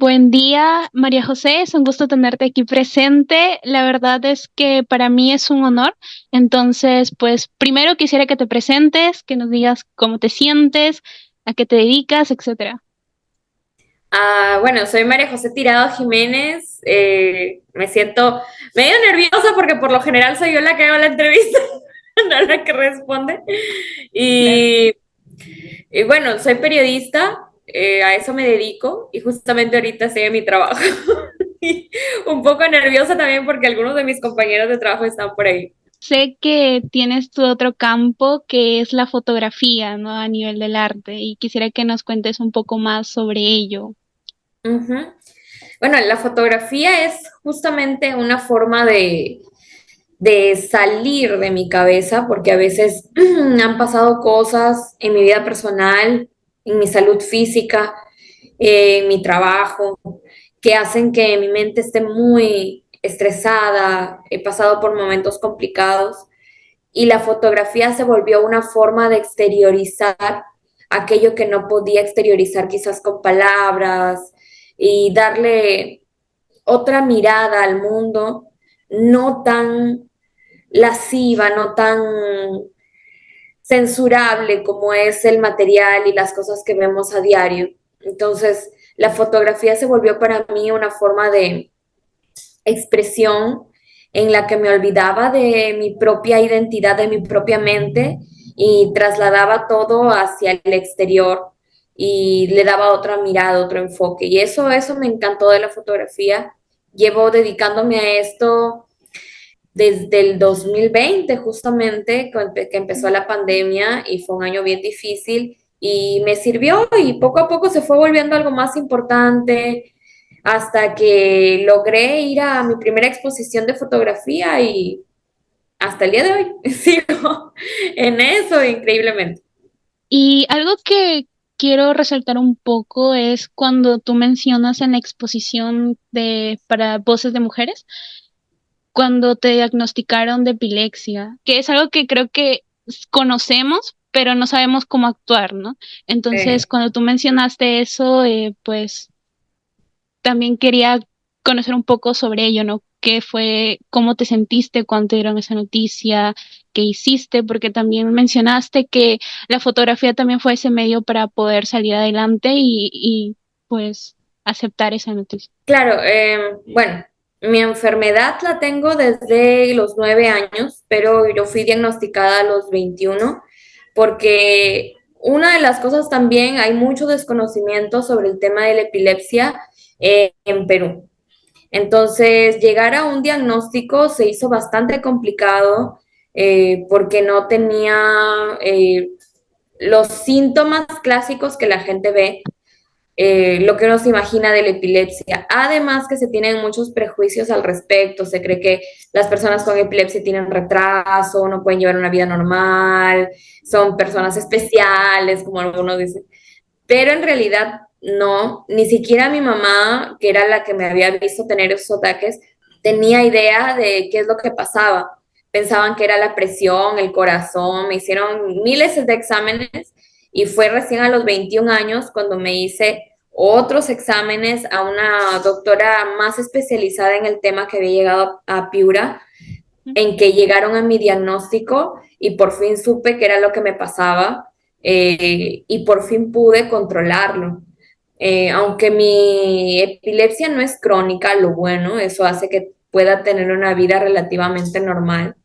Buen día, María José. Es un gusto tenerte aquí presente. La verdad es que para mí es un honor. Entonces, pues primero quisiera que te presentes, que nos digas cómo te sientes, a qué te dedicas, etcétera. Bueno, soy María José Tirado Jiménez. Me siento medio nerviosa porque por lo general soy yo la que hago la entrevista, no la que responde. Claro. Y, y bueno, soy periodista, a eso me dedico y justamente ahorita estoy en mi trabajo. Y un poco nerviosa también porque algunos de mis compañeros de trabajo están por ahí. Sé que tienes tu otro campo que es la fotografía, ¿no? A nivel del arte, y quisiera que nos cuentes un poco más sobre ello. Ujú. Bueno, la fotografía es justamente una forma de salir de mi cabeza, porque a veces han pasado cosas en mi vida personal, en mi salud física, en mi trabajo, que hacen que mi mente esté muy estresada, he pasado por momentos complicados y la fotografía se volvió una forma de exteriorizar aquello que no podía exteriorizar quizás con palabras y darle otra mirada al mundo, no tan lasciva, no tan censurable como es el material y las cosas que vemos a diario. Entonces, la fotografía se volvió para mí una forma de expresión en la que me olvidaba de mi propia identidad, de mi propia mente y trasladaba todo hacia el exterior y le daba otra mirada, otro enfoque. Y eso me encantó de la fotografía. Llevo dedicándome a esto desde el 2020, justamente, que empezó la pandemia y fue un año bien difícil y me sirvió y poco a poco se fue volviendo algo más importante hasta que logré ir a mi primera exposición de fotografía y hasta el día de hoy sigo en eso increíblemente. Y algo que quiero resaltar un poco es cuando tú mencionas en la exposición de para voces de mujeres, cuando te diagnosticaron de epilepsia, que es algo que creo que conocemos, pero no sabemos cómo actuar, ¿no? Entonces, Eh, cuando tú mencionaste eso, pues también quería conocer un poco sobre ello, ¿no? ¿Qué fue, cómo te sentiste cuando te dieron esa noticia? ¿Qué hiciste? Porque también mencionaste que la fotografía también fue ese medio para poder salir adelante pues aceptar esa noticia. claro, bueno, mi enfermedad la tengo desde los 9 años, pero yo fui diagnosticada a los 21 porque una de las cosas también, hay mucho desconocimiento sobre el tema de la epilepsia en Perú. Entonces, llegar a un diagnóstico se hizo bastante complicado porque no tenía los síntomas clásicos que la gente ve, lo que uno se imagina de la epilepsia. Además que se tienen muchos prejuicios al respecto, se cree que las personas con epilepsia tienen retraso, no pueden llevar una vida normal, son personas especiales, como algunos dicen. Pero en realidad no, ni siquiera mi mamá, que era la que me había visto tener esos ataques, tenía idea de qué es lo que pasaba. Pensaban que era la presión, el corazón, me hicieron miles de exámenes y fue recién a los 21 años cuando me hice otros exámenes a una doctora más especializada en el tema que había llegado a Piura, en que llegaron a mi diagnóstico y por fin supe qué era lo que me pasaba y por fin pude controlarlo. Aunque mi epilepsia no es crónica, lo bueno, eso hace que pueda tener una vida relativamente normal.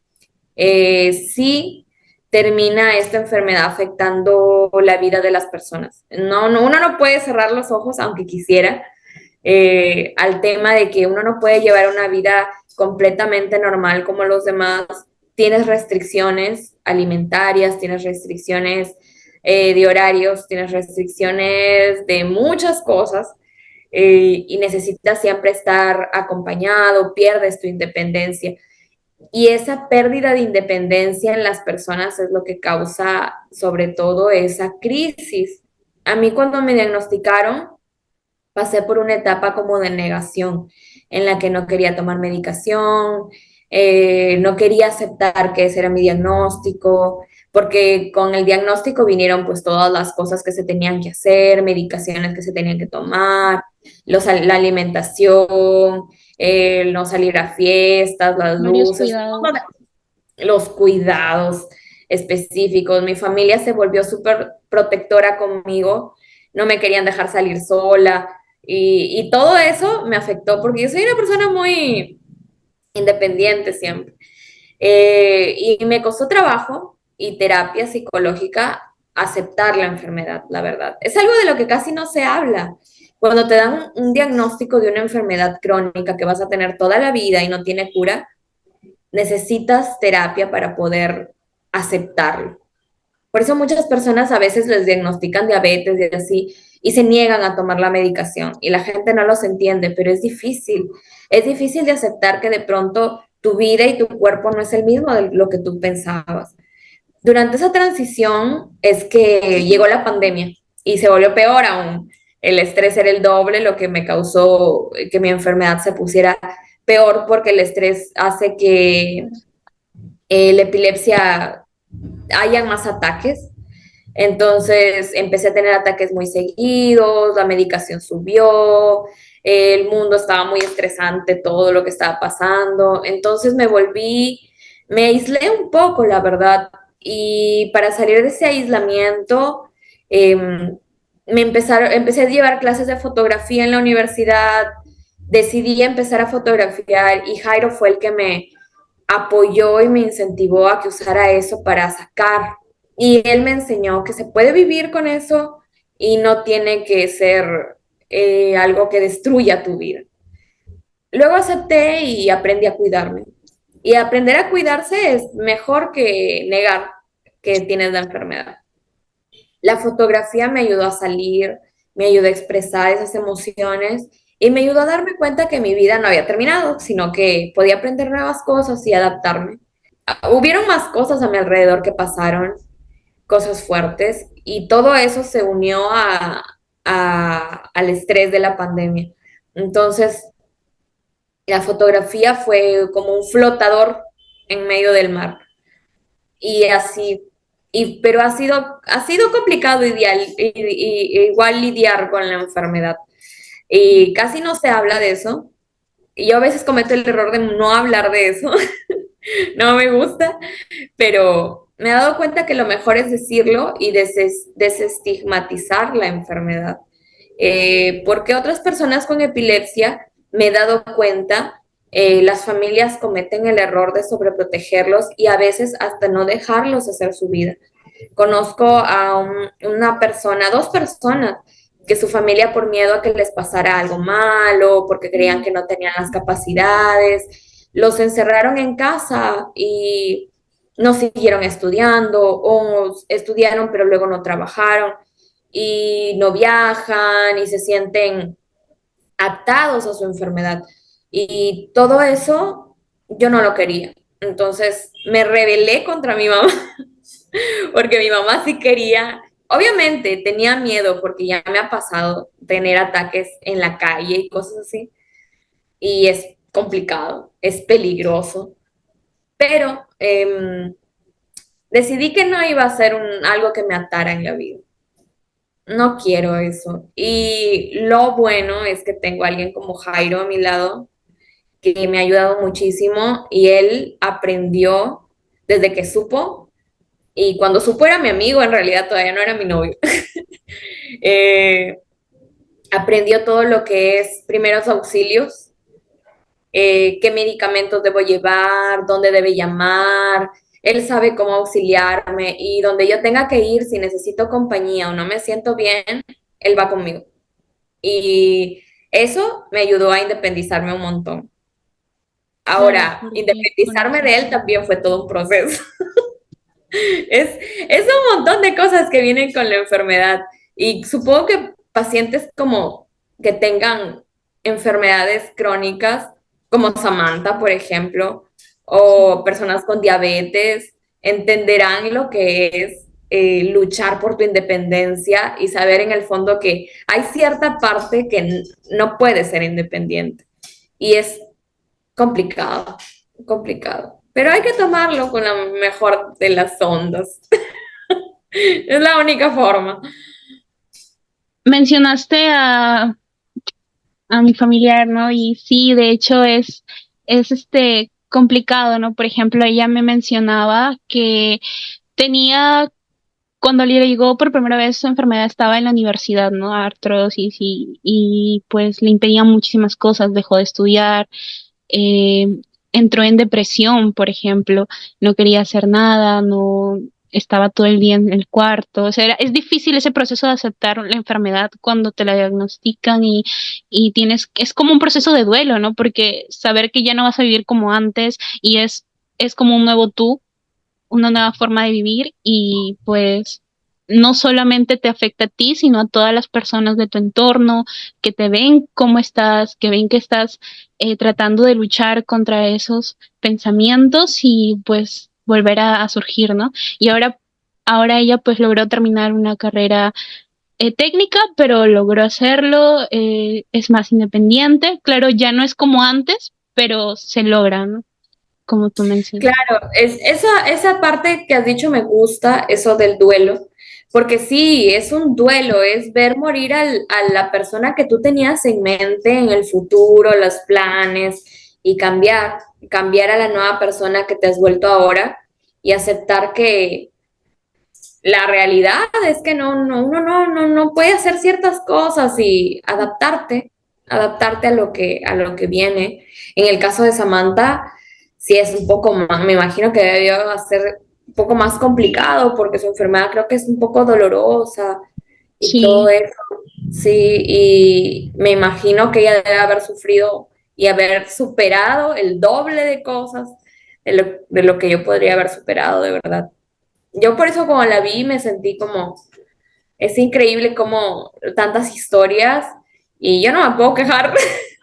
Sí termina esta enfermedad afectando la vida de las personas. Uno no puede cerrar los ojos, aunque quisiera, al tema de que uno no puede llevar una vida completamente normal como los demás. Tienes restricciones alimentarias, tienes restricciones de horarios, tienes restricciones de muchas cosas y necesitas siempre estar acompañado, pierdes tu independencia. Y esa pérdida de independencia en las personas es lo que causa sobre todo esa crisis. A mí cuando me diagnosticaron, pasé por una etapa como de negación, en la que no quería tomar medicación, no quería aceptar que ese era mi diagnóstico, porque con el diagnóstico vinieron pues todas las cosas que se tenían que hacer, medicaciones que se tenían que tomar. la alimentación, el no salir a fiestas, las Varios luces, cuidados. los cuidados específicos. Mi familia se volvió súper protectora conmigo, no me querían dejar salir sola y todo eso me afectó porque yo soy una persona muy independiente siempre. Y me costó trabajo y terapia psicológica aceptar la enfermedad, la verdad. Es algo de lo que casi no se habla. Cuando te dan un diagnóstico de una enfermedad crónica que vas a tener toda la vida y no tiene cura, necesitas terapia para poder aceptarlo. Por eso muchas personas a veces les diagnostican diabetes y así y se niegan a tomar la medicación y la gente no los entiende, pero es difícil. Es difícil de aceptar que de pronto tu vida y tu cuerpo no es el mismo de lo que tú pensabas. Durante esa transición es que llegó la pandemia y se volvió peor aún. El estrés era el doble, lo que me causó que mi enfermedad se pusiera peor porque el estrés hace que la epilepsia haya más ataques. Entonces empecé a tener ataques muy seguidos, la medicación subió, el mundo estaba muy estresante, todo lo que estaba pasando. Entonces me aislé un poco, la verdad. Y para salir de ese aislamiento, eh, empecé a llevar clases de fotografía en la universidad, decidí empezar a fotografiar y Jairo fue el que me apoyó y me incentivó a que usara eso para sacar. Y él me enseñó que se puede vivir con eso y no tiene que ser algo que destruya tu vida. Luego acepté y aprendí a cuidarme. Y aprender a cuidarse es mejor que negar que tienes la enfermedad. La fotografía me ayudó a salir, me ayudó a expresar esas emociones y me ayudó a darme cuenta que mi vida no había terminado, sino que podía aprender nuevas cosas y adaptarme. Hubieron más cosas a mi alrededor que pasaron, cosas fuertes, y todo eso se unió al estrés de la pandemia. Entonces, la fotografía fue como un flotador en medio del mar. Y así, pero ha sido complicado igual lidiar con la enfermedad. Y casi no se habla de eso. Y yo a veces cometo el error de no hablar de eso. No me gusta, pero me he dado cuenta que lo mejor es decirlo y desestigmatizar la enfermedad. Porque otras personas con epilepsia, me he dado cuenta, las familias cometen el error de sobreprotegerlos y a veces hasta no dejarlos hacer su vida. Conozco a una persona, dos personas, que su familia por miedo a que les pasara algo malo, porque creían que no tenían las capacidades, los encerraron en casa y no siguieron estudiando o estudiaron pero luego no trabajaron y no viajan y se sienten atados a su enfermedad. Y todo eso yo no lo quería. Entonces me rebelé contra mi mamá porque mi mamá sí quería. Obviamente tenía miedo porque ya me ha pasado tener ataques en la calle y cosas así. Y es complicado, es peligroso. Pero decidí que no iba a ser algo que me atara en la vida. No quiero eso. Y lo bueno es que tengo a alguien como Jairo a mi lado que me ha ayudado muchísimo y él aprendió desde que supo y cuando supo era mi amigo, en realidad todavía no era mi novio. Eh, aprendió todo lo que es primeros auxilios, qué medicamentos debo llevar, dónde debe llamar. Él sabe cómo auxiliarme y donde yo tenga que ir, si necesito compañía o no me siento bien, él va conmigo. Y eso me ayudó a independizarme un montón. Claro, Ahora, porque independizarme de él conoces. también fue todo un proceso. Es un montón de cosas que vienen con la enfermedad y supongo que pacientes como que tengan enfermedades crónicas, como Samantha, por ejemplo, Sí. o personas con diabetes, entenderán lo que es luchar por tu independencia y saber en el fondo que hay cierta parte que no puede ser independiente. Y es complicado, complicado. Pero hay que tomarlo con la mejor de las ondas. Es la única forma. Mencionaste a a mi familiar, ¿no? Y sí, de hecho es complicado, ¿no? Por ejemplo, ella me mencionaba que tenía, cuando le llegó por primera vez su enfermedad, estaba en la universidad, ¿no? Artrosis y pues le impedía muchísimas cosas, dejó de estudiar, eh, entró en depresión, por ejemplo, no quería hacer nada, no estaba todo el día en el cuarto, o sea, es difícil ese proceso de aceptar la enfermedad cuando te la diagnostican y tienes, es como un proceso de duelo, ¿no? Porque saber que ya no vas a vivir como antes y es como un nuevo tú, una nueva forma de vivir y pues no solamente te afecta a ti, sino a todas las personas de tu entorno que te ven cómo estás, que ven que estás tratando de luchar contra esos pensamientos y pues volver a surgir, ¿no? Y ahora ella pues logró terminar una carrera técnica, pero logró hacerlo, es más independiente, claro, ya no es como antes, pero se logra, ¿no? Como tú mencionas. Claro, esa parte que has dicho me gusta, eso del duelo, porque sí, es un duelo, es ver morir a la persona que tú tenías en mente en el futuro, los planes, y cambiar a la nueva persona que te has vuelto ahora y aceptar que la realidad es que uno no puede hacer ciertas cosas y adaptarte a lo que viene. En el caso de Samantha, sí es un poco más, me imagino que debió ser un poco más complicado porque su enfermedad creo que es un poco dolorosa y todo Sí. eso. Sí, y me imagino que ella debe haber sufrido y haber superado el doble de cosas de lo que yo podría haber superado, de verdad. Yo por eso como la vi me sentí como, es increíble como tantas historias y yo no me puedo quejar,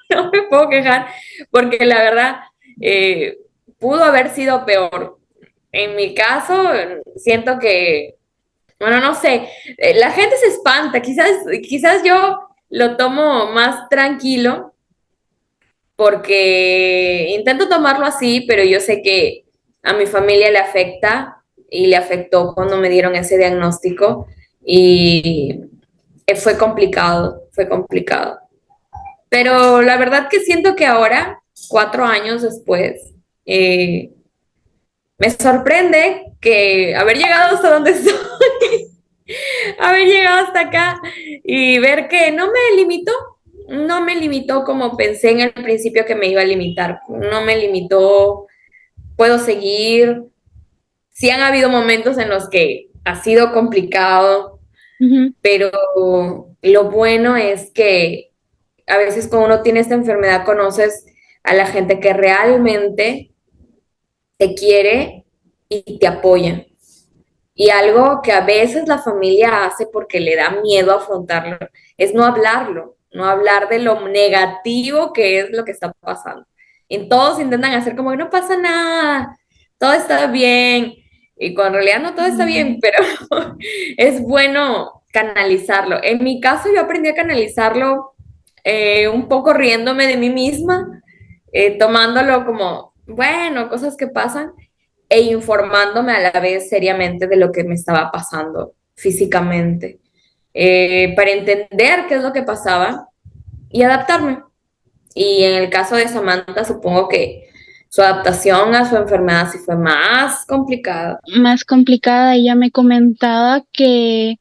no me puedo quejar porque la verdad eh, pudo haber sido peor. En mi caso, siento que, bueno, no sé, la gente se espanta, quizás yo lo tomo más tranquilo porque intento tomarlo así, pero yo sé que a mi familia le afecta y le afectó cuando me dieron ese diagnóstico y fue complicado, fue complicado. Pero la verdad que siento que ahora, 4 años después, eh, me sorprende que haber llegado hasta donde estoy, haber llegado hasta acá y ver que no me limitó como pensé en el principio que me iba a limitar, no me limitó, puedo seguir. Sí han habido momentos en los que ha sido complicado, Ujú. pero lo bueno es que a veces cuando uno tiene esta enfermedad conoces a la gente que realmente te quiere y te apoya. Y algo que a veces la familia hace porque le da miedo afrontarlo es no hablar de lo negativo que es lo que está pasando. Y todos intentan hacer como que no pasa nada, todo está bien. Y cuando en realidad no todo está bien, Mm. pero es bueno canalizarlo. En mi caso, yo aprendí a canalizarlo un poco riéndome de mí misma, tomándolo como, bueno, cosas que pasan e informándome a la vez seriamente de lo que me estaba pasando físicamente, para entender qué es lo que pasaba y adaptarme. Y en el caso de Samantha, supongo que su adaptación a su enfermedad sí fue más complicada. Más complicada, ella me comentaba que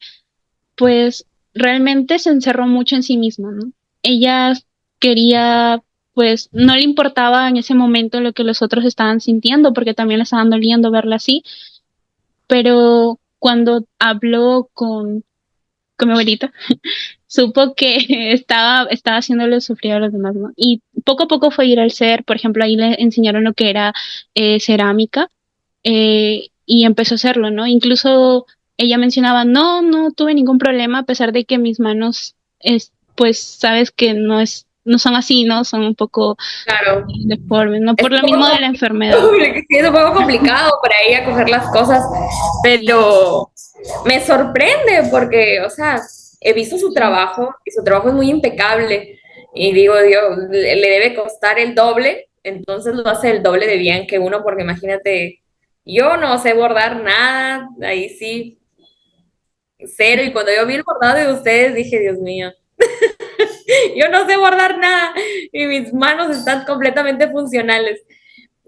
pues realmente se encerró mucho en sí misma, ¿no? Ella quería, pues no le importaba en ese momento lo que los otros estaban sintiendo, porque también le estaban doliendo verla así, pero cuando habló con mi abuelita, supo que estaba haciéndole sufrir a los demás, ¿no? Y poco a poco fue ir al ser, por ejemplo, ahí le enseñaron lo que era cerámica y empezó a hacerlo, ¿no? Incluso ella mencionaba, no tuve ningún problema a pesar de que mis manos, pues, sabes que no son así, ¿no? Son un poco Claro, deformes, ¿no? es Por lo un mismo de poco, la enfermedad. sí, es un poco complicado para ella coger las cosas, pero me sorprende porque, o sea, he visto su Sí. trabajo y su trabajo es muy impecable y digo, Dios, le debe costar el doble, entonces lo hace el doble de bien que uno, porque imagínate, yo no sé bordar nada, ahí sí, cero, y cuando yo vi el bordado de ustedes dije, Dios mío, Yo no sé bordar nada y mis manos están completamente funcionales.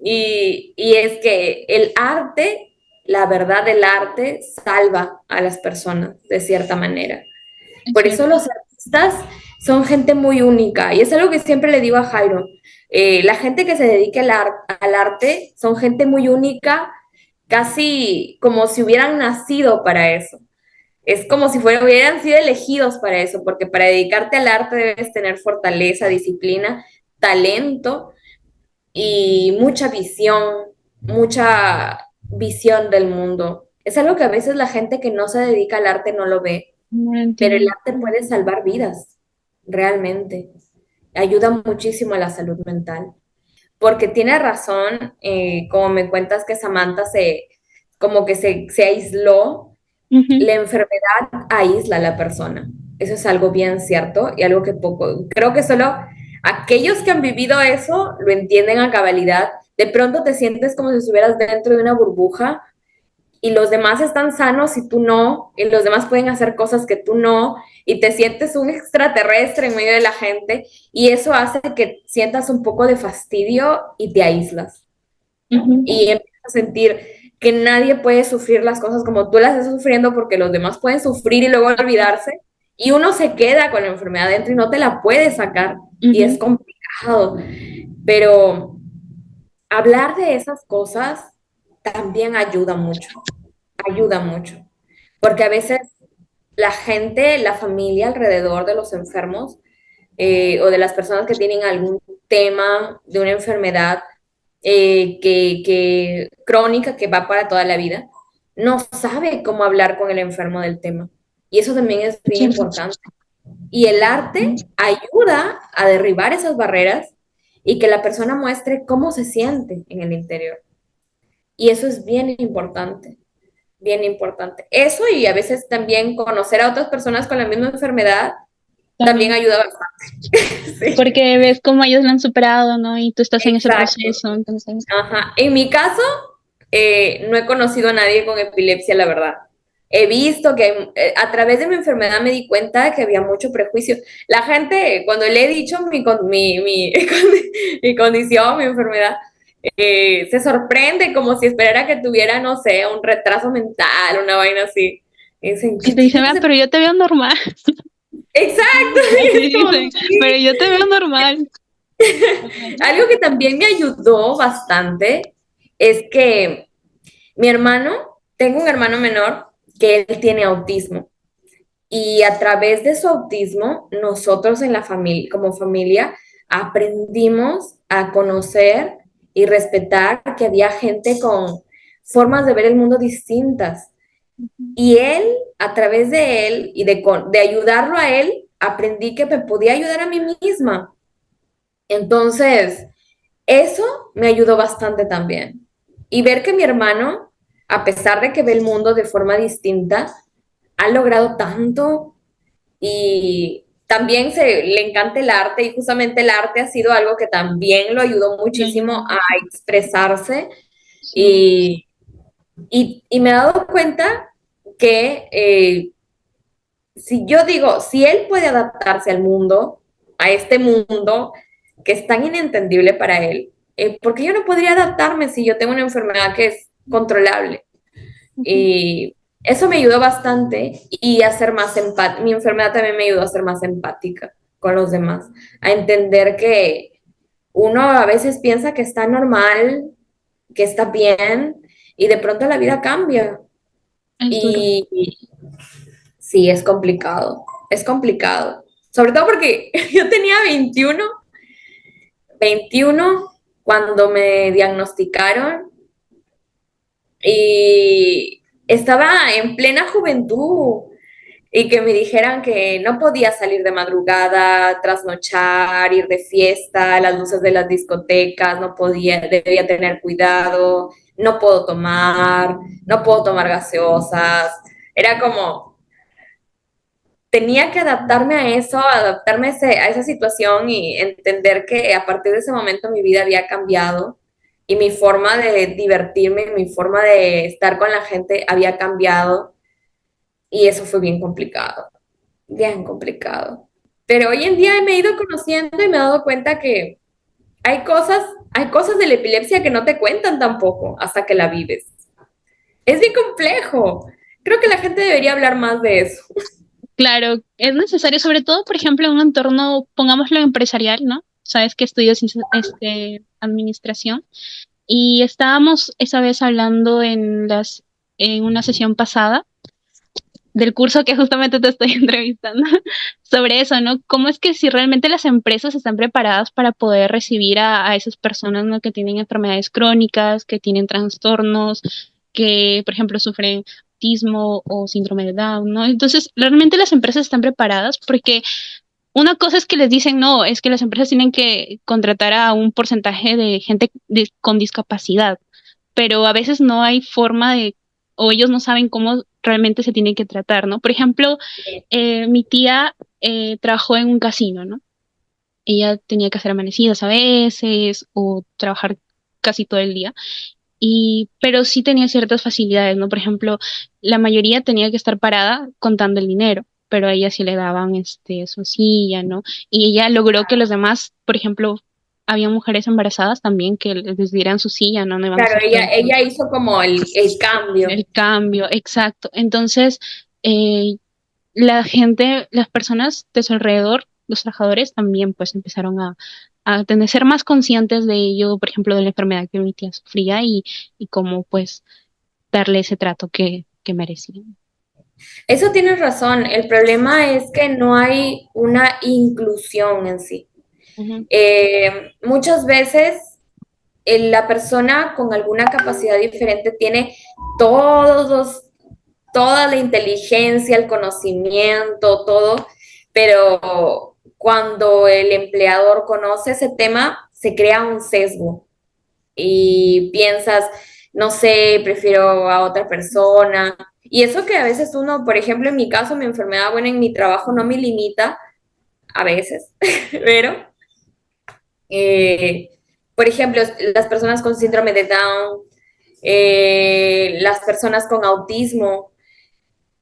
Y es que el arte, la verdad, el arte salva a las personas de cierta manera. Es Por eso cierto. los artistas son gente muy única y es algo que siempre le digo a Jairo. La gente que se dedique al arte son gente muy única, casi como si hubieran nacido para eso. Es como si hubieran sido elegidos para eso, porque para dedicarte al arte debes tener fortaleza, disciplina, talento y mucha visión del mundo. Es algo que a veces la gente que no se dedica al arte no lo ve, No lo pero el entiendo. arte puede salvar vidas, realmente. Ayuda muchísimo a la salud mental. Porque tiene razón, como me cuentas que Samantha como que se aisló, Ujú. la enfermedad aísla a la persona. Eso es algo bien cierto y algo que poco, creo que solo aquellos que han vivido eso lo entienden a cabalidad. De pronto te sientes como si estuvieras dentro de una burbuja y los demás están sanos y tú no, y los demás pueden hacer cosas que tú no, y te sientes un extraterrestre en medio de la gente, y eso hace que sientas un poco de fastidio y te aíslas. Ujú. Y empiezas a sentir que nadie puede sufrir las cosas como tú las estás sufriendo porque los demás pueden sufrir y luego olvidarse, y uno se queda con la enfermedad dentro y no te la puede sacar, y es Ujú. complicado. Pero hablar de esas cosas también ayuda mucho, porque a veces la gente, la familia alrededor de los enfermos o de las personas que tienen algún tema de una enfermedad crónica que va para toda la vida, no sabe cómo hablar con el enfermo del tema. Y eso también es Es bien cierto. importante. Y el arte ayuda a derribar esas barreras y que la persona muestre cómo se siente en el interior. Y eso es bien importante, bien importante. Eso y a veces también conocer a otras personas con la misma enfermedad también También. ayuda bastante. Sí, Porque ves cómo ellos lo han superado, ¿no? Y tú estás en ese exacto. proceso, entonces. Ajá. En mi caso, no he conocido a nadie con epilepsia, la verdad. He visto que a través de mi enfermedad me di cuenta de que había mucho prejuicio. La gente, cuando le he dicho mi condición, mi enfermedad, se sorprende como si esperara que tuviera, no sé, un retraso mental, una vaina así. Y dicen, Y ¿qué te dicen, tienes ah, de... pero yo te veo normal. Exacto, Así y es como, dicen, pero sí. yo te veo normal. Algo que también me ayudó bastante es que mi hermano, tengo un hermano menor que él tiene autismo y a través de su autismo nosotros en la familia, como familia, aprendimos a conocer y respetar que había gente con formas de ver el mundo distintas. Y él, a través de él y de ayudarlo a él, aprendí que me podía ayudar a mí misma. Entonces, eso me ayudó bastante también. Y ver que mi hermano, a pesar de que ve el mundo de forma distinta, ha logrado tanto y también le encanta el arte y justamente el arte ha sido algo que también lo ayudó Me muchísimo ayuda a mucho. expresarse Sí. y, y me he dado cuenta que si yo digo, si él puede adaptarse al mundo, a este mundo que es tan inentendible para él, ¿por qué yo no podría adaptarme si yo tengo una enfermedad que es controlable? Ujú. Y eso me ayudó bastante y a ser más empática. Mi enfermedad también me ayudó a ser más empática con los demás, a entender que uno a veces piensa que está normal, que está bien, y de pronto la vida cambia. Es duro. Y sí, es complicado, es complicado. Sobre todo porque yo tenía 21 cuando me diagnosticaron y estaba en plena juventud y que me dijeran que no podía salir de madrugada, trasnochar, ir de fiesta, a las luces de las discotecas, no podía, debía tener cuidado, no puedo tomar gaseosas. Era como, tenía que adaptarme a eso, adaptarme a esa situación y entender que a partir de ese momento mi vida había cambiado y mi forma de divertirme, mi forma de estar con la gente había cambiado y eso fue bien complicado, bien complicado. Pero hoy en día me he ido conociendo y me he dado cuenta que hay cosas, hay cosas de la epilepsia que no te cuentan tampoco hasta que la vives. Es bien complejo. Creo que la gente debería hablar más de eso. Claro, es necesario, sobre todo, por ejemplo, en un entorno, pongámoslo empresarial, ¿no? Sabes que estudio administración y estábamos esa vez hablando en una sesión pasada del curso que justamente te estoy entrevistando sobre eso, ¿no? ¿Cómo es que si realmente las empresas están preparadas para poder recibir a esas personas, ¿no? Que tienen enfermedades crónicas, que tienen trastornos, que, por ejemplo, sufren autismo o síndrome de Down, ¿no? Entonces, realmente las empresas están preparadas porque una cosa es que les dicen, no, es que las empresas tienen que contratar a un porcentaje de gente con discapacidad, pero a veces no hay forma de, o ellos no saben cómo realmente se tiene que tratar, ¿no? Por ejemplo, mi tía trabajó en un casino, ¿no? Ella tenía que hacer amanecidas a veces o trabajar casi todo el día. Pero sí tenía ciertas facilidades, ¿no? Por ejemplo, la mayoría tenía que estar parada contando el dinero, pero a ella sí le daban su silla, ¿no? Y ella logró que los demás, por ejemplo, había mujeres embarazadas también que les dieran su silla, ¿no? No iban a Claro, hacer todo el tiempo. ella hizo como el cambio. El cambio, exacto. Entonces, eh, la gente, las personas de su alrededor, los trabajadores también pues empezaron a tener, ser más conscientes de ello, por ejemplo, de la enfermedad que mi tía sufría y cómo pues darle ese trato que merecían. Eso tienes razón. El problema es que no hay una inclusión en sí. Ujú, Muchas veces la persona con alguna capacidad diferente tiene todos los, toda la inteligencia, el conocimiento, todo, pero cuando el empleador conoce ese tema, se crea un sesgo y piensas, no sé, prefiero a otra persona. Y eso que a veces uno, por ejemplo, en mi caso, mi enfermedad, bueno, en mi trabajo no me limita, a veces, pero eh, por ejemplo, las personas con síndrome de Down, las personas con autismo,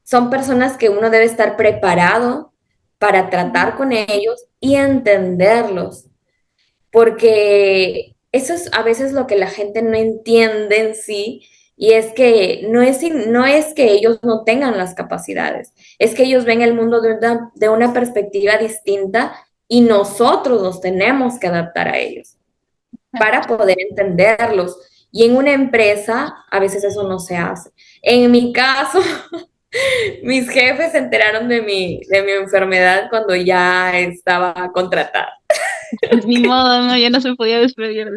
son personas que uno debe estar preparado para ujú. tratar con ellos y entenderlos, porque eso es a veces lo que la gente no entiende en sí, y es que no es que ellos no tengan las capacidades, es que ellos ven el mundo de una perspectiva distinta y nosotros nos tenemos que adaptar a ellos para poder entenderlos. Y en una empresa a veces eso no se hace. En mi caso, mis jefes se enteraron de mi enfermedad cuando ya estaba contratada. Ni modo, no, ya no se podía despedir.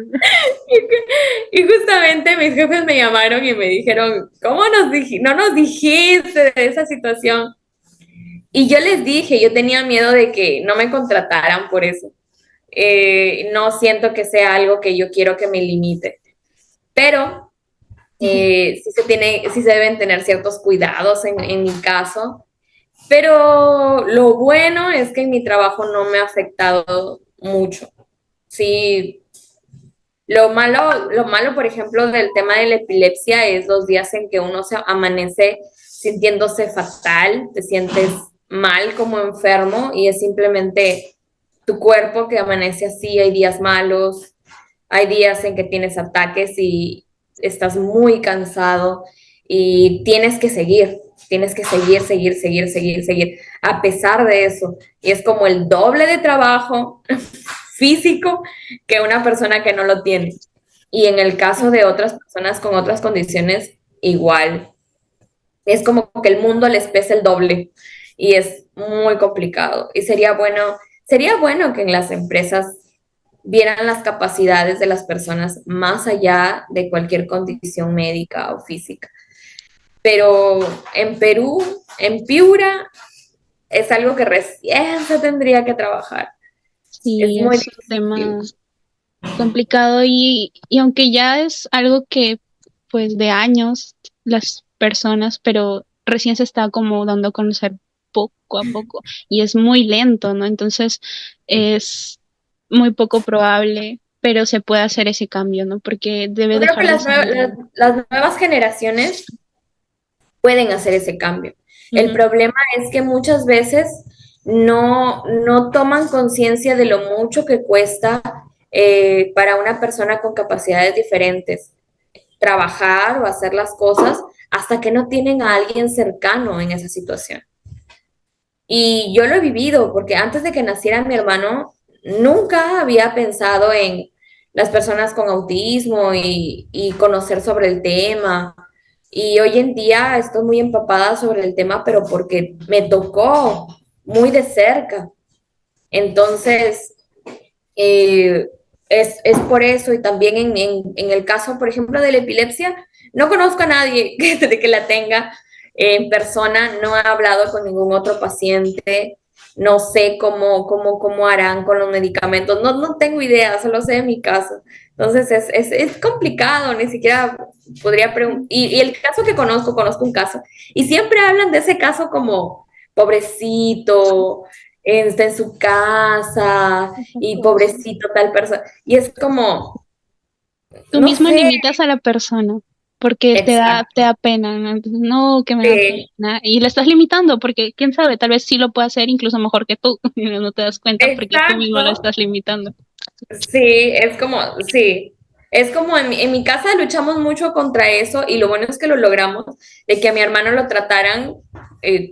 Y justamente mis jefes me llamaron y me dijeron, ¿cómo no nos dijiste de esa situación? Y yo les dije, yo tenía miedo de que no me contrataran por eso. No siento que sea algo que yo quiero que me limite. Pero sí se deben tener ciertos cuidados en mi caso, pero lo bueno es que en mi trabajo no me ha afectado mucho. Sí, lo malo, por ejemplo, del tema de la epilepsia es los días en que uno se amanece sintiéndose fatal, te sientes mal como enfermo y es simplemente tu cuerpo que amanece así, hay días malos, hay días en que tienes ataques y estás muy cansado y tienes que seguir, a pesar de eso. Y es como el doble de trabajo físico que una persona que no lo tiene. Y en el caso de otras personas con otras condiciones, igual. Es como que el mundo les pesa el doble y es muy complicado. Y sería bueno que en las empresas vieran las capacidades de las personas más allá de cualquier condición médica o física. Pero en Perú, en Piura, es algo que recién se tendría que trabajar. Es Sí, muy es un difícil. tema complicado y aunque ya es algo que pues de años las personas, pero recién se está como dando a conocer poco a poco y es muy lento, ¿no? Entonces es muy poco probable, pero se puede hacer ese cambio, ¿no? Porque debe Yo creo que dejar de ser las nuevas generaciones pueden hacer ese cambio. El Ujú, problema es que muchas veces no toman conciencia de lo mucho que cuesta para una persona con capacidades diferentes trabajar o hacer las cosas hasta que no tienen a alguien cercano en esa situación. Y yo lo he vivido porque antes de que naciera mi hermano, nunca había pensado en las personas con autismo y conocer sobre el tema. Y hoy en día estoy muy empapada sobre el tema, pero porque me tocó muy de cerca. Entonces, eh, es por eso y también en el caso, por ejemplo, de la epilepsia, no conozco a nadie que la tenga en persona, no he hablado con ningún otro paciente, no sé cómo harán con los medicamentos, no tengo idea, solo sé de mi caso. Entonces es complicado, ni siquiera podría preguntar. Y el caso que conozco un caso, y siempre hablan de ese caso como pobrecito, está en su casa y Exacto. pobrecito tal persona. Y es como, Tú no mismo sé, limitas a la persona porque te exacto. da pena, ¿no? Entonces, no, que me da pena. Y la estás limitando porque, quién sabe, tal vez sí lo puede hacer incluso mejor que tú. Y no te das cuenta porque tú mismo lo Exacto. estás limitando. Sí, es como, sí. Es como en mi casa luchamos mucho contra eso y lo bueno es que lo logramos, de que a mi hermano lo trataran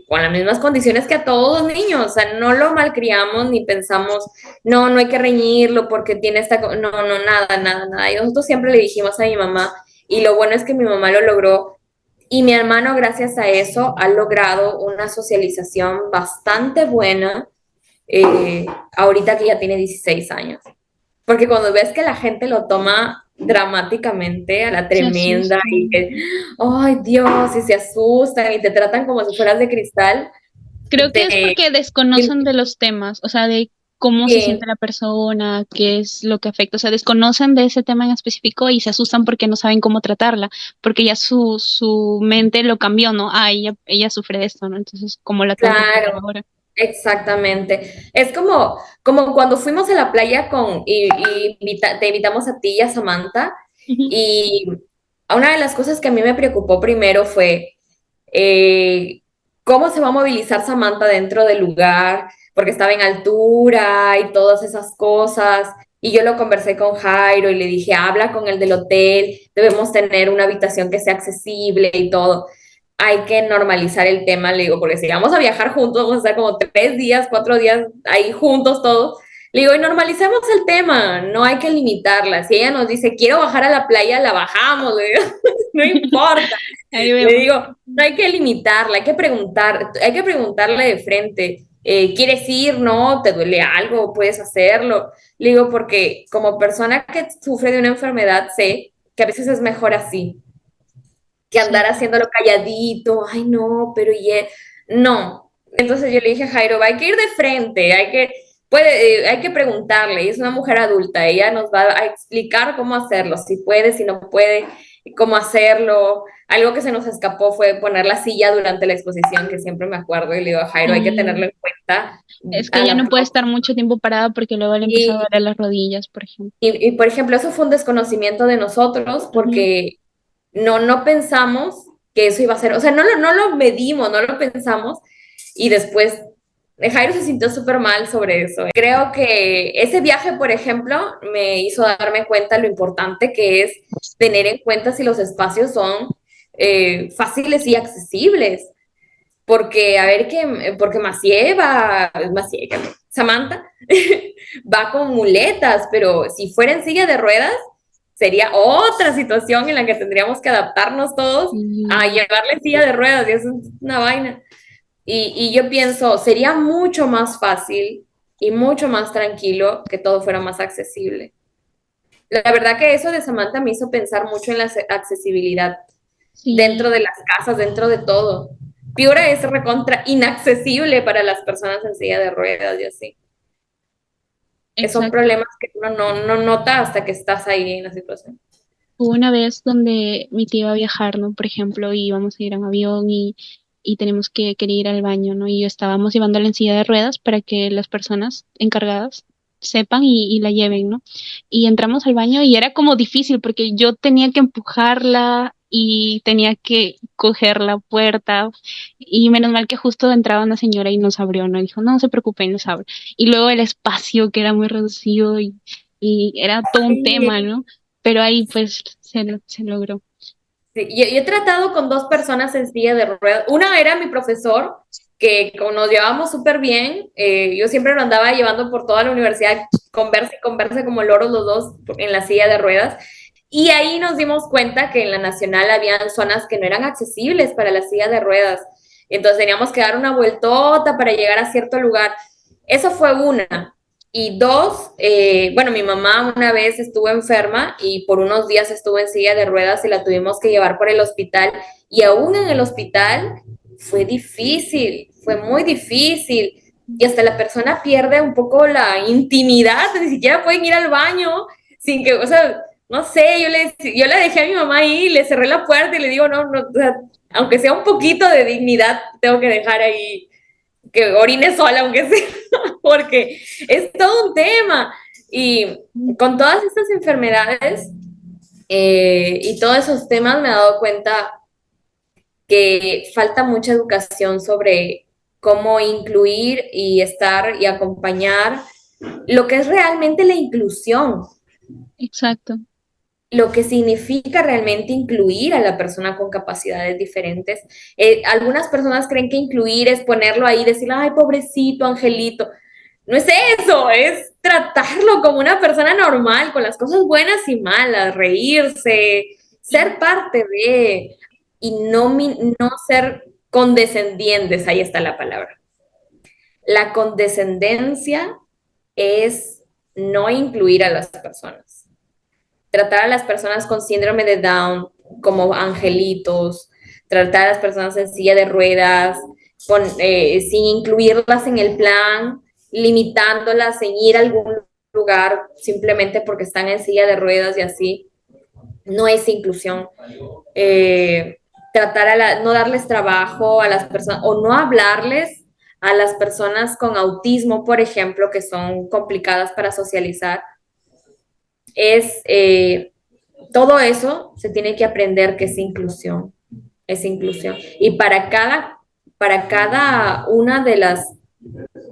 con las mismas condiciones que a todos los niños, o sea, no lo malcriamos ni pensamos, no hay que reñirlo porque tiene nada. Y nosotros siempre le dijimos a mi mamá y lo bueno es que mi mamá lo logró y mi hermano gracias a eso ha logrado una socialización bastante buena ahorita que ya tiene 16 años. Porque cuando ves que la gente lo toma dramáticamente, a la Se tremenda, asusta. y que, ay Dios, y se asustan y te tratan como si fueras de cristal, Creo que es te... porque desconocen de los temas, o sea, de cómo se siente Sí, la persona, qué es lo que afecta, o sea, desconocen de ese tema en específico y se asustan porque no saben cómo tratarla, porque ya su mente lo cambió, ¿no? Ah, ella sufre de esto, ¿no? Entonces, ¿cómo la tengo que tratar claro, ahora? exactamente. Es como cuando fuimos a la playa te invitamos a ti y a Samantha, Ujú. y una de las cosas que a mí me preocupó primero fue eh, cómo se va a movilizar Samantha dentro del lugar, porque estaba en altura y todas esas cosas. Y yo lo conversé con Jairo y le dije, habla con el del hotel, debemos tener una habitación que sea accesible y todo. Hay que normalizar el tema, le digo, porque si vamos a viajar juntos, vamos a estar como 3 días, 4 días ahí juntos todos. Le digo, y normalicemos el tema, no hay que limitarla. Si ella nos dice, quiero bajar a la playa, la bajamos, le digo, no importa. Ahí Le vemos. digo, no hay que limitarla, hay que preguntarle de frente, ¿quieres ir? ¿No? ¿Te duele algo? ¿Puedes hacerlo? Le digo, porque como persona que sufre de una enfermedad, sé que a veces es mejor así, que andar Sí, haciéndolo calladito, ay no, pero no. Entonces yo le dije a Jairo, hay que ir de frente, hay que preguntarle, ella es una mujer adulta, ella nos va a explicar cómo hacerlo, si puede, si no puede, cómo hacerlo. Algo que se nos escapó fue poner la silla durante la exposición, que siempre me acuerdo, y le digo a Jairo, hay que tenerlo sí. en cuenta Es que a ella la no puede estar próxima. mucho tiempo parada porque luego le empieza a doler las rodillas, por ejemplo. Por ejemplo, eso fue un desconocimiento de nosotros Ujú. porque no pensamos que eso iba a ser, o sea, no lo medimos, no lo pensamos y después Jairo se sintió súper mal sobre eso. Creo que ese viaje, por ejemplo, me hizo darme cuenta lo importante que es tener en cuenta si los espacios son fáciles y accesibles. Porque, a ver, porque Samantha va con muletas, pero si fuera en silla de ruedas, sería otra situación en la que tendríamos que adaptarnos todos a Y llevarle silla de ruedas, y eso es una vaina. Y yo pienso, sería mucho más fácil y mucho más tranquilo que todo fuera más accesible. La verdad que eso de Samantha me hizo pensar mucho en la accesibilidad dentro sí, de las casas, dentro de todo. Piura es recontra inaccesible para las personas en silla de ruedas y así. Son exacto. problemas que uno no nota hasta que estás ahí en la situación. Hubo una vez donde mi tía iba a viajar, ¿no? Por ejemplo, y íbamos a ir en avión y tenemos que querer ir al baño, ¿no? Y estábamos llevándola en silla de ruedas para que las personas encargadas sepan y la lleven, ¿no? Y entramos al baño y era como difícil porque yo tenía que empujarla y tenía que coger la puerta y menos mal que justo entraba una señora y nos abrió, no dijo, no se preocupe, y nos abre. Y luego el espacio que era muy reducido y era todo un tema, Sí. ¿no? Pero ahí pues se logró. Sí, yo he tratado con dos personas en silla de ruedas. Una era mi profesor, que como nos llevábamos súper bien, yo siempre lo andaba llevando por toda la universidad, conversa y conversa como loros los dos en la silla de ruedas. Y ahí nos dimos cuenta que en la nacional habían zonas que no eran accesibles para la silla de ruedas. Entonces teníamos que dar una vueltota para llegar a cierto lugar. Eso fue una. Y dos, bueno, mi mamá una vez estuvo enferma y por unos días estuvo en silla de ruedas y la tuvimos que llevar por el hospital. Y aún en el hospital fue difícil, fue muy difícil. Y hasta la persona pierde un poco la intimidad, ni siquiera pueden ir al baño sin que, o sea, no sé, yo le dejé a mi mamá ahí, le cerré la puerta y le digo, no, no, o sea, aunque sea un poquito de dignidad, tengo que dejar ahí que orine sola, aunque sea, porque es todo un tema. Y con todas estas enfermedades y todos esos temas me he dado cuenta que falta mucha educación sobre cómo incluir y estar y acompañar lo que es realmente la inclusión, Exacto. lo que significa realmente incluir a la persona con capacidades diferentes. Algunas personas creen que incluir es ponerlo ahí, decirle, ay, pobrecito, angelito. No es eso, es tratarlo como una persona normal, con las cosas buenas y malas, reírse, ser parte de, y no ser condescendientes, ahí está la palabra. La condescendencia es no incluir a las personas, tratar a las personas con síndrome de Down como angelitos, tratar a las personas en silla de ruedas, sin incluirlas en el plan, limitándolas en ir a algún lugar simplemente porque están en silla de ruedas y así, no es inclusión. Eh, no darles trabajo a las personas o no hablarles a las personas con autismo, por ejemplo, que son complicadas para socializar, es todo eso se tiene que aprender que es inclusión. Y para cada una de las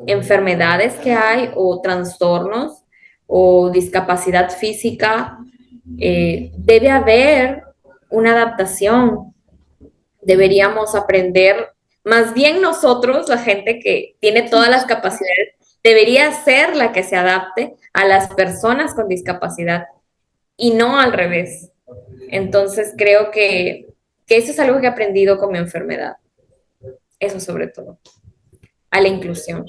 enfermedades que hay o trastornos o discapacidad física, debe haber una adaptación. Deberíamos aprender, más bien nosotros, la gente que tiene todas las capacidades, debería ser la que se adapte a las personas con discapacidad y no al revés. Entonces creo que eso es algo que he aprendido con mi enfermedad, eso sobre todo, a la inclusión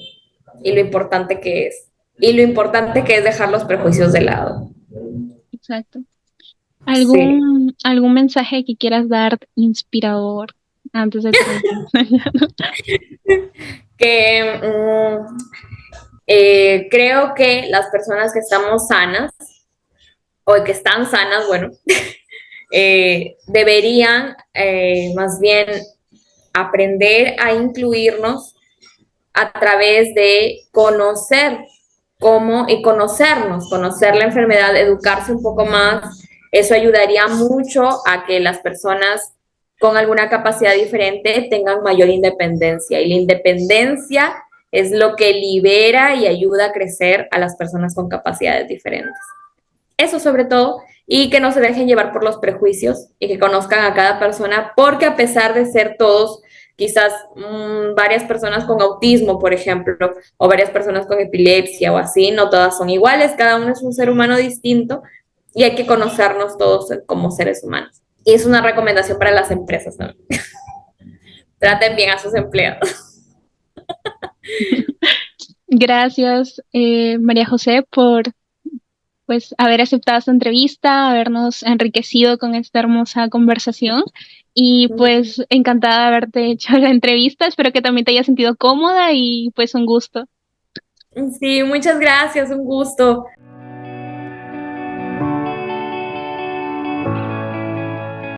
y lo importante que es. Y lo importante que es dejar los prejuicios de lado. Exacto. Sí. ¿Algún mensaje que quieras dar inspirador antes de terminar? Que creo que las personas que estamos sanas o que están sanas, bueno, deberían más bien aprender a incluirnos a través de conocer cómo y conocernos, conocer la enfermedad, educarse un poco más. Eso ayudaría mucho a que las personas con alguna capacidad diferente tengan mayor independencia. Y la independencia es lo que libera y ayuda a crecer a las personas con capacidades diferentes. Eso sobre todo, y que no se dejen llevar por los prejuicios y que conozcan a cada persona, porque a pesar de ser todos, quizás varias personas con autismo, por ejemplo, o varias personas con epilepsia o así, no todas son iguales, cada uno es un ser humano distinto y hay que conocernos todos como seres humanos. Y es una recomendación para las empresas también. Traten bien a sus empleados. Gracias, María José, por pues haber aceptado esta entrevista, habernos enriquecido con esta hermosa conversación y pues encantada de haberte hecho la entrevista. Espero que también te hayas sentido cómoda y pues un gusto. Sí, muchas gracias, un gusto.